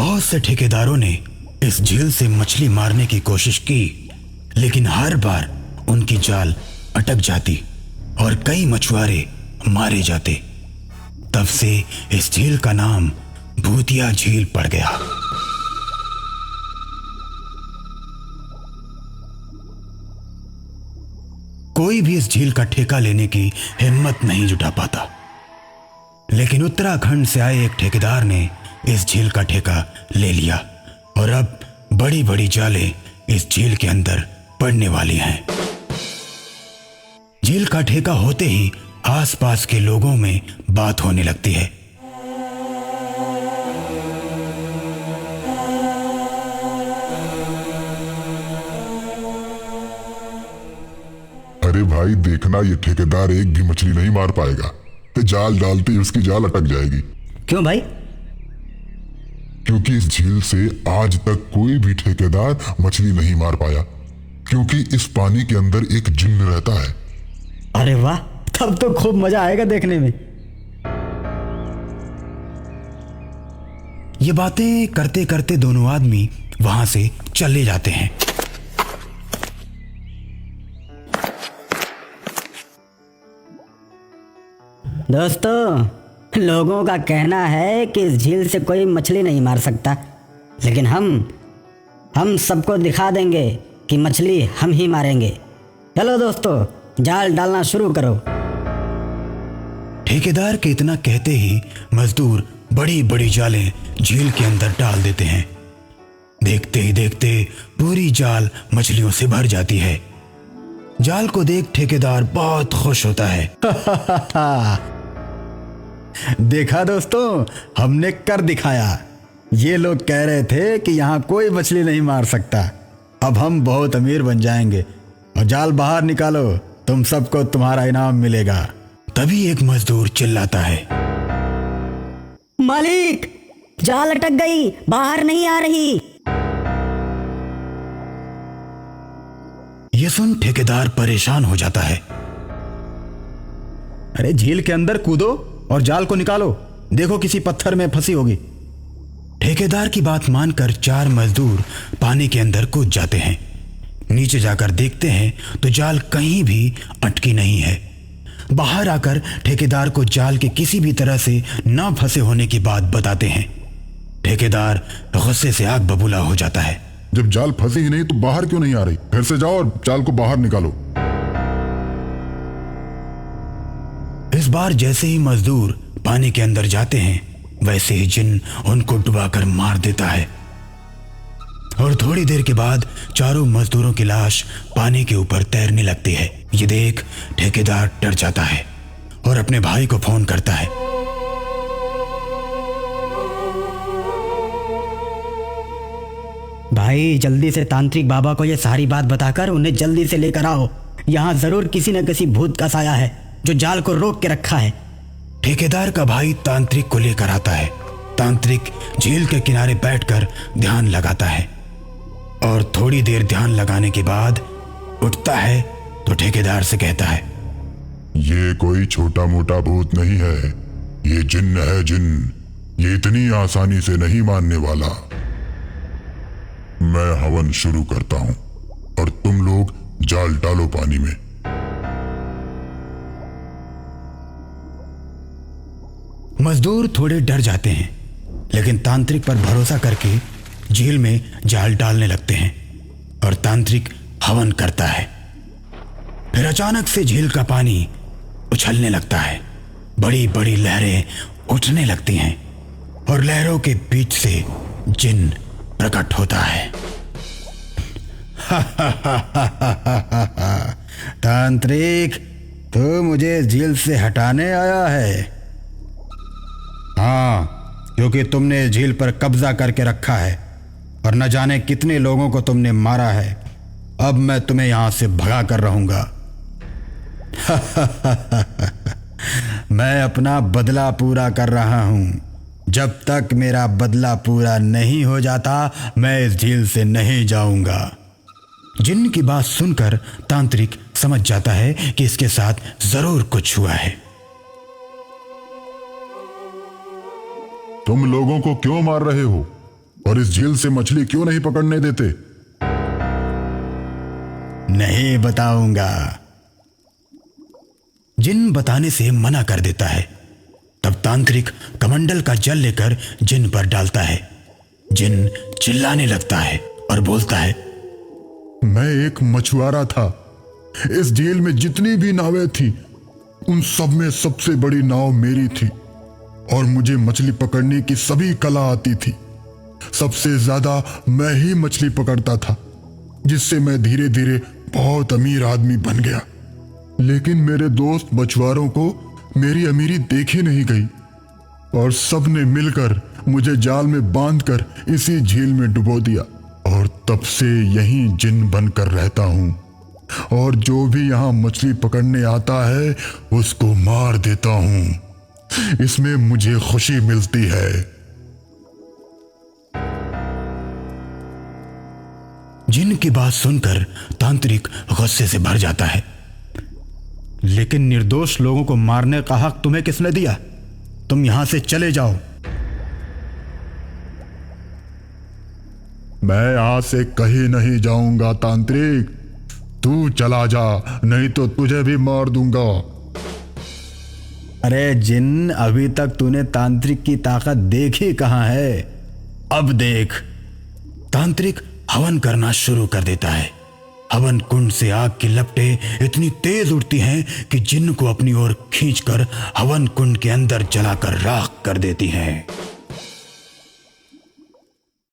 बहुत से ठेकेदारों ने इस झील से मछली मारने की कोशिश की, लेकिन हर बार उनकी जाल अटक जाती और कई मछुआरे मारे जाते। तब से इस झील का नाम भूतिया झील पड़ गया। कोई भी इस झील का ठेका लेने की हिम्मत नहीं जुटा पाता, लेकिन उत्तराखंड से आए एक ठेकेदार ने इस झील का ठेका ले लिया और अब बड़ी बड़ी जालें इस झील के अंदर पड़ने वाली हैं। झील का ठेका होते ही आसपास के लोगों में बात होने लगती है। अरे भाई देखना, ये ठेकेदार एक भी मछली नहीं मार पाएगा। तो जाल डालते ही उसकी जाल अटक जाएगी। क्यों भाई? क्योंकि इस झील से आज तक कोई भी ठेकेदार मछली नहीं मार पाया, क्योंकि इस पानी के अंदर एक जिन्न रहता है। अरे वाह, तब तो खूब मजा आएगा देखने में। ये बातें करते करते दोनों आदमी वहां से चले जाते हैं। दोस्तों, लोगों का कहना है कि इस झील से कोई मछली नहीं मार सकता, लेकिन हम सबको दिखा देंगे कि मछली हम ही मारेंगे। चलो दोस्तों, जाल डालना शुरू करो। ठेकेदार के इतना कहते ही मजदूर बड़ी बड़ी जालें झील के अंदर डाल देते हैं। देखते ही देखते पूरी जाल मछलियों से भर जाती है। जाल को देख ठेकेदार बहुत खुश होता है। देखा दोस्तों, हमने कर दिखाया। ये लोग कह रहे थे कि यहाँ कोई मछली नहीं मार सकता। अब हम बहुत अमीर बन जाएंगे। और जाल बाहर निकालो, तुम सबको तुम्हारा इनाम मिलेगा। तभी एक मजदूर चिल्लाता है, मालिक, जाल अटक गई, बाहर नहीं आ रही। ये सुन ठेकेदार परेशान हो जाता है। अरे झील के अंदर कूदो और जाल को निकालो, देखो किसी पत्थर में फंसी होगी। ठेकेदार की बात मानकर 4 मजदूर पानी के अंदर कूद जाते हैं। नीचे जाकर देखते हैं तो जाल कहीं भी अटकी नहीं है। बाहर आकर ठेकेदार को जाल के किसी भी तरह से न फंसे होने की बात बताते हैं। ठेकेदार गुस्से से आग बबूला हो जाता है। जब जाल फंसी ही नहीं तो बाहर क्यों नहीं आ रही? फिर से जाओ और जाल को बाहर निकालो। इस बार जैसे ही मजदूर पानी के अंदर जाते हैं, वैसे ही जिन्न उनको डुबाकर मार देता है और थोड़ी देर के बाद चारों मजदूरों की लाश पानी के ऊपर तैरने लगती है। ये देख ठेकेदार डर जाता है और अपने भाई को फोन करता है। भाई, जल्दी से तांत्रिक बाबा को ये सारी बात बताकर उन्हें जल्दी से लेकर आओ। यहाँ जरूर किसी न किसी भूत का साया है जो जाल को रोक के रखा है। ठेकेदार का भाई तांत्रिक को लेकर आता है। तांत्रिक झील के किनारे बैठकर ध्यान लगाता है और थोड़ी देर ध्यान लगाने के बाद उठता है तो ठेकेदार से कहता है, ये कोई छोटा मोटा भूत नहीं है, ये जिन्न है, जिन्न। ये इतनी आसानी से नहीं मानने वाला। मैं हवन शुरू करता हूं और तुम लोग जाल डालो पानी में। मजदूर थोड़े डर जाते हैं, लेकिन तांत्रिक पर भरोसा करके झील में जाल डालने लगते हैं और तांत्रिक हवन करता है। फिर अचानक से झील का पानी उछलने लगता है। बड़ी बड़ी लहरें उठने लगती हैं और लहरों के बीच से जिन्न प्रकट होता है। तांत्रिक, तू मुझे इस झील से हटाने आया है? हाँ, क्योंकि तुमने इस झील पर कब्जा करके रखा है और न जाने कितने लोगों को तुमने मारा है। अब मैं तुम्हें यहां से भगा कर रहूंगा। मैं अपना बदला पूरा कर रहा हूं। जब तक मेरा बदला पूरा नहीं हो जाता, मैं इस झील से नहीं जाऊंगा। जिन्न की बात सुनकर तांत्रिक समझ जाता है कि इसके साथ जरूर कुछ हुआ है। तुम लोगों को क्यों मार रहे हो? और इस झील से मछली क्यों नहीं पकड़ने देते? नहीं बताऊंगा। जिन बताने से मना कर देता है। तब तांत्रिक कमंडल का जल लेकर जिन पर डालता है। जिन चिल्लाने लगता है और बोलता है, मैं एक मछुआरा था। इस झील में जितनी भी नावें थी उन सब में सबसे बड़ी नाव मेरी थी और मुझे मछली पकड़ने की सभी कला आती थी। सबसे ज्यादा मैं ही मछली पकड़ता था, जिससे मैं धीरे धीरे बहुत अमीर आदमी बन गया। लेकिन मेरे दोस्त मछुआरों को मेरी अमीरी देखी नहीं गई और सबने मिलकर मुझे जाल में बांधकर इसी झील में डुबो दिया और तब से यहीं जिन बनकर रहता हूं और जो भी यहां मछली पकड़ने आता है उसको मार देता हूं। इसमें मुझे खुशी मिलती है। जिन की बात सुनकर तांत्रिक गुस्से से भर जाता है। लेकिन निर्दोष लोगों को मारने का हक तुम्हें किसने दिया? तुम यहां से चले जाओ। मैं यहां से कहीं नहीं जाऊंगा तांत्रिक। तू चला जा, नहीं तो तुझे भी मार दूंगा। अरे जिन, अभी तक तूने तांत्रिक की ताकत देखी कहां है? अब देख। तांत्रिक हवन करना शुरू कर देता है। हवन कुंड से आग की लपटें इतनी तेज उड़ती हैं कि जिन को अपनी ओर खींचकर हवन कुंड के अंदर जलाकर राख कर देती हैं।